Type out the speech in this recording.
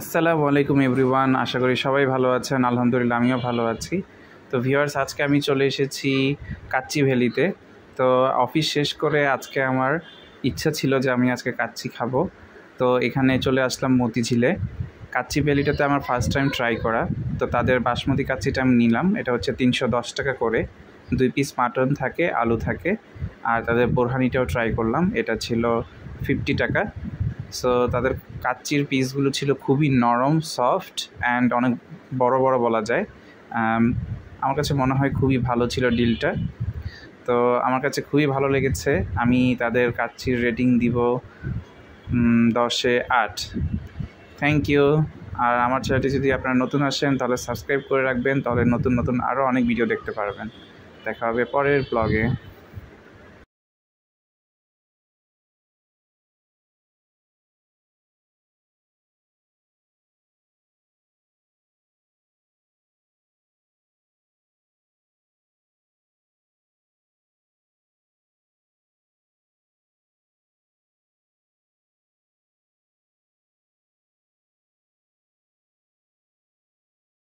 আসসালামু আলাইকুম এভরিওয়ান, আশা করি সবাই ভালো আছেন। আলহামদুলিল্লাহ আমিও ভালো আছি। তো ভিউয়ার্স, আজকে আমি চলে এসেছি কাচ্চি ভ্যালিতে। তো অফিস শেষ করে আজকে আমার ইচ্ছা ছিল যে আমি আজকে কাচ্চি খাবো। তো এখানে চলে আসলাম মতিঝিলে। কাচ্চি ভ্যালিটাতে আমার ফার্স্ট টাইম ট্রাই করা। তো তাদের বাসমতি কাচ্চিটা আমি নিলাম। এটা হচ্ছে 310 টাকা করে, 2 পিস মাটন থাকে, আলু থাকে। আর তাদের বোরহানিটাও ট্রাই করলাম, এটা ছিল 50 টাকা। সো তাদের কাচ্চির পিসগুলো ছিল খুবই নরম, সফট অ্যান্ড অনেক বড় বড় বলা যায়। আমার কাছে মনে হয় খুবই ভালো ছিল ডিলটা। তো আমার কাছে খুবই ভালো লেগেছে। আমি তাদের কাচ্চির রেটিং দিব 10-এ 8। Thank you. আর আমার চ্যানেলটি যদি আপনারা নতুন আসেন তাহলে সাবস্ক্রাইব করে রাখবেন, তাহলে নতুন নতুন আরও অনেক ভিডিও দেখতে পারবেন। দেখা হবে পরের ব্লগে।